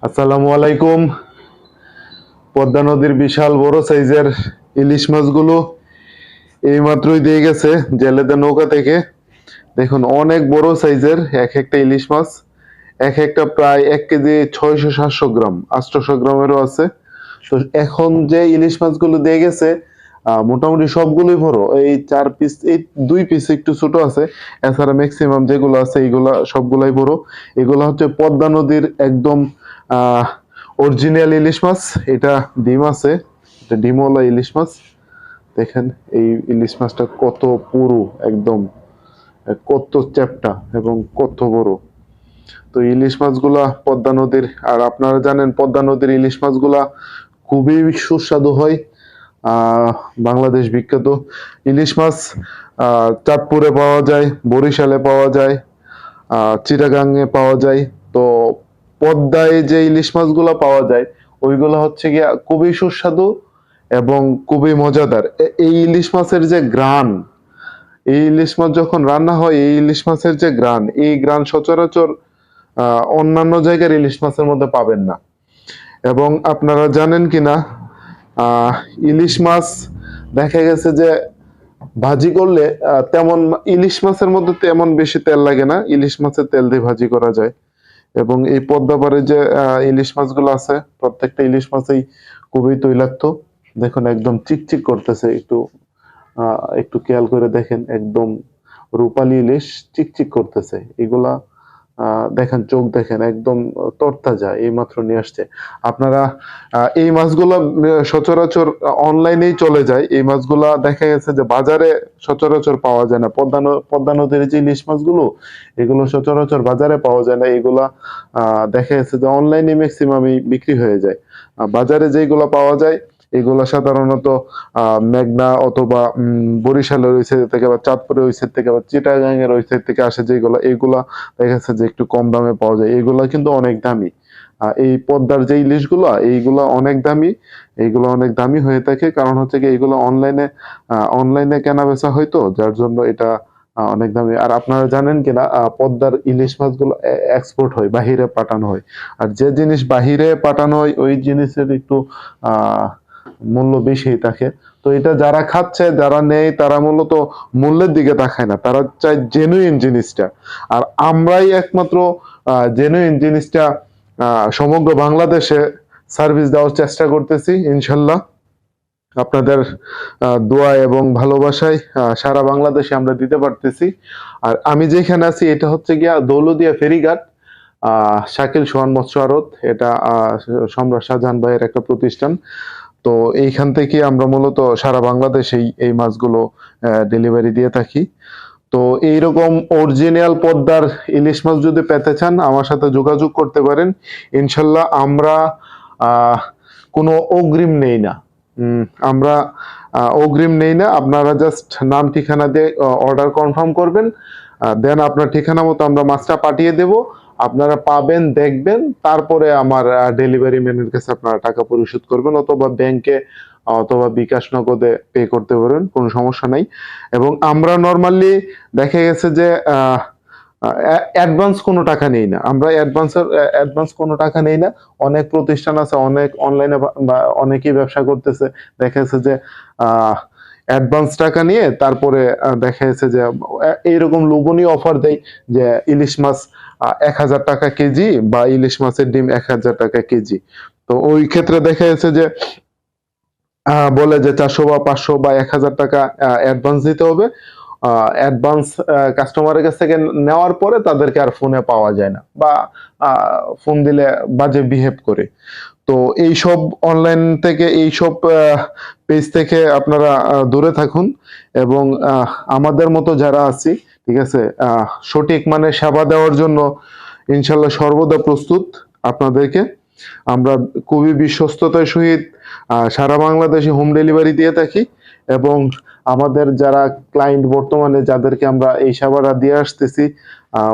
আসসালামু আলাইকুম। পদ্মা নদীর বিশাল বড় সাইজের ইলিশ মাছগুলো এই মাত্রই দিয়ে গেছে জেলেদের নৌকা থেকে। দেখুন অনেক বড় সাইজের এক একটা ইলিশ মাছ, এক একটা প্রায় 1 কেজি 600-700 গ্রাম, 800 গ্রামেরও আছে। তো এখন যে ইলিশ মাছগুলো দিয়ে গেছে মোটামুটি সবগুলোই বড়। এই 4 পিস, এই 2 পিস একটু ছোট আছে, এছাড়া ম্যাক্সিমাম যেগুলো আছে এইগুলা সবগুলাই বড়। এগুলো হচ্ছে পদ্মা নদীর একদম আহ অরিজিনাল ইলিশ মাছ। এটা ডিম আছে, এটা ডিমওয়ালা ইলিশ মাছ। দেখেন এই ইলিশ মাছটা কত পুরু, একদম কত চ্যাপ্টা এবং কত বড়। তো ইলিশ মাছগুলা পদ্মা নদীর, আর আপনারা জানেন পদ্মা নদীর ইলিশ মাছগুলা খুবই সুস্বাদু হয়। আহ বাংলাদেশ বিখ্যাত ইলিশ মাছ চাঁদপুরে পাওয়া যায়, বরিশালে পাওয়া যায়, চিটাগাংয়ে পাওয়া যায়। তো পদ্মায় যে ইলিশ মাছগুলো পাওয়া যায় ওইগুলো হচ্ছে গিয়া খুবই সুস্বাদু এবং খুবই মজাদার। এই ইলিশ মাছের যে ঘ্রাণ, এই ইলিশ মাছ যখন রান্না হয়, এই ইলিশ মাছের যে ঘ্রাণ, এই ঘ্রাণ সচরাচর অন্যান্য জায়গার ইলিশ মাছের মধ্যে পাবেন না। এবং আপনারা জানেন কিনা, আহ ইলিশ মাছ দেখা গেছে যে ভাজি করলে তেমন ইলিশ মাছের মধ্যে তেমন বেশি তেল লাগে না, ইলিশ মাছের তেল দিয়ে ভাজি করা যায়। এবং এই পদ্মা পাড়ে যে ইলিশ মাছগুলো আছে, প্রত্যেকটা ইলিশ মাছই খুবই তৈলাক্ত। দেখুন একদম চিকচিক করতেছে, একটু একটু খেয়াল করে দেখেন, একদম রূপালী ইলিশ চিকচিক করতেছে। এগুলা দেখেন, চোখ দেখেন, একদম তরতাজা, এই মাত্র নিয়ে আসছে। আপনারা এই মাছগুলো সচরাচর অনলাইনেই চলে যায়। এই মাছগুলা দেখা গেছে যে বাজারে সচরাচর পাওয়া যায় না। পদ্মা নদীর যে ইলিশ মাছগুলো, এগুলো সচরাচর বাজারে পাওয়া যায় না। এগুলা দেখা গেছে যে অনলাইনে ম্যাক্সিমামই বিক্রি হয়ে যায়। বাজারে যেগুলো পাওয়া যায় এগুলা সাধারণত মেঘনা অথবা বরিশালের ওই সাইড থেকে বা চাঁদপুরের ওই সাইড থেকে বা চিটাগাং এর ওই সাইড থেকে আসে যেগুলো, এগুলা দেখা যাচ্ছে যে একটু কম দামে পাওয়া যায়। এগুলা কিন্তু অনেক দামি। এই পদ্মার যে ইলিশগুলো, এইগুলা অনেক দামি। এইগুলো অনেক দামি হয়ে থাকে, কারণ হচ্ছে কি এইগুলো অনলাইনে কেনা বেচা হয়তো, যার জন্য এটা অনেক দামি। আর আপনারা জানেন কিনা, পদ্মার ইলিশ মাছগুলো এক্সপোর্ট হয়, বাহিরে পাঠানো হয়। আর যে জিনিস বাহিরে পাঠানো হয় ওই জিনিসের একটু আহ মূল্য বেশি থাকে। তো এটা যারা খাচ্ছে, যারা নেয়, তারা মূলত মূল্যের দিকে তাকায় না, তারা চায় জেনুইন জিনিসটা। আর আমরাই একমাত্র জেনুইন জিনিসটা সমগ্র বাংলাদেশে সার্ভিস দেওয়ার চেষ্টা করতেছি ইনশাল্লাহ। আপনাদের দোয়া এবং ভালোবাসায় সারা বাংলাদেশে আমরা দিতে পারতেছি। আর আমি যেখানে আছি এটা হচ্ছে গিয়া দৌলতদিয়া ফেরিঘাট, শাকিল সোহান মৎস্য আড়ত। এটা সম্রাট শাহজাহান ভাইয়ের একটা প্রতিষ্ঠান। তো এইখান থেকে আমরা মূলত সারা বাংলাদেশে এই মাছগুলো ডেলিভারি দিয়ে থাকি। তো এইরকম অরিজিনাল পদ্মার ইলিশ মাছ যদি পেতে চান, আমার সাথে যোগাযোগ করতে পারেন। ইনশাল্লাহ আমরা আহ কোনো অগ্রিম নেই না। আমরা অগ্রিম নেই না। আপনারা জাস্ট নাম ঠিকানা দিয়ে অর্ডার কনফার্ম করবেন, দেন আপনার ঠিকানা মতো আমরা মাছটা পাঠিয়ে দেব। আপনারা পাবেন, দেখবেন, তারপরে আমার ডেলিভারি ম্যানের কাছে আপনারা টাকা পরিশোধ করবেন, অথবা ব্যাংকে অথবা বিকাশ নগদে পে করতে পারবেন, কোনো সমস্যা নাই। এবং আমরা নর্মালি দেখা গেছে যে অ্যাডভান্স কোনো টাকা নেই না। আমরা অ্যাডভান্স কোনো টাকা নেই না। অনেক প্রতিষ্ঠান আছে, অনেক অনলাইনে অনেকেই ব্যবসা করতেছে, দেখা যাচ্ছে যে অ্যাডভান্স টাকা নিয়ে তারপরে দেখা যাচ্ছে যে এইরকম লোভনীয় অফার দেয় যে ইলিশ মাছ 1,000 টাকা কেজি, বা ইলিশ মাছের ডিম 1,000 টাকা কেজি। তো ওই ক্ষেত্রে দেখা যাচ্ছে যে বলে যে 400 বা 500 বা 1,000 টাকা অ্যাডভান্স দিতে হবে। অ্যাডভান্স কাস্টমারের কাছ থেকে নেওয়ার পরে তাদেরকে আর ফোনে পাওয়া যায় না, বা ফোন দিলে বাজে বিহেভ করে। তো এইসব অনলাইন থেকে, এইসব পেজ থেকে আপনারা দূরে থাকুন। এবং আমাদের মতো যারা আছি, ঠিক আছে, সঠিক মানে সেবা দেওয়ার জন্য ইনশাল্লাহ সর্বদা প্রস্তুত। আপনাদেরকে আমরা খুবই বিশ্বস্ততার সহিত সারা বাংলাদেশে হোম ডেলিভারি দিয়ে থাকি। এবং আমাদের যারা ক্লায়েন্ট বর্তমানে যাদেরকে আমরা এই সেবাটা দিয়ে আসতেছি,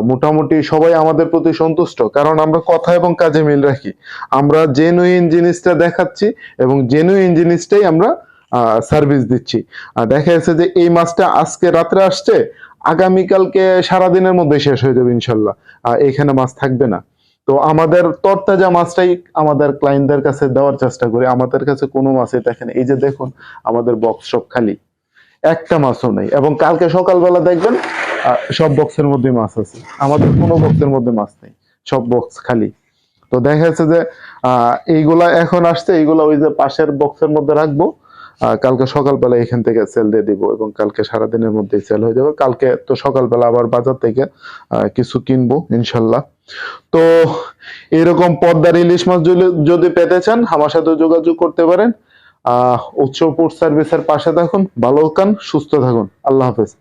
মোটামুটি সবাই আমাদের প্রতি সন্তুষ্ট, কারণ আমরা কথা এবং কাজে মিল রাখি। আমরা জেনুইন জিনিসটা দেখাচ্ছি এবং জেনুইন জিনিসটাই আমরা সার্ভিস দিচ্ছি। দেখা যাচ্ছে যে এই মাছটা আজকে রাত্রে আসছে, আগামীকালকে সারাদিনের মধ্যে শেষ হয়ে যাবে ইনশাল্লাহ, এখানে মাছ থাকবে না। তো আমাদের তরতাজা মাছটাই আমাদের ক্লায়েন্টদের কাছে দেওয়ার চেষ্টা করি। আমাদের কাছে কোনো মাছই দেখেন, এই যে দেখুন আমাদের বক্স সব খালি, একটা মাছও নেই। এবং কালকে সকালবেলা দেখবেন সব বক্সের মধ্যে মাছ আছে, আমাদের কোনো বক্সের মধ্যে মাছ নেই, সব বক্স খালি। তো দেখা যাচ্ছে যে এইগুলা এখন আসছে, এইগুলা ওই যে পাশের বক্সের মধ্যে রাখবো, কালকে সকালবেলা এখান থেকে সেল দিয়ে দিব এবং কালকে সারাদিনের মধ্যেই সেল হয়ে যাবে। কালকে তো সকালবেলা আবার বাজার থেকে কিছু কিনবো ইনশাল্লাহ। তো এরকম পদ্মার ইলিশ মাছ যদি পেতে চান আমার সাথে যোগাযোগ করতে পারেন। উৎস ফুড সার্ভিসের পাশে থাকুন, ভালো থাকুন, সুস্থ থাকুন। আল্লাহ হাফেজ।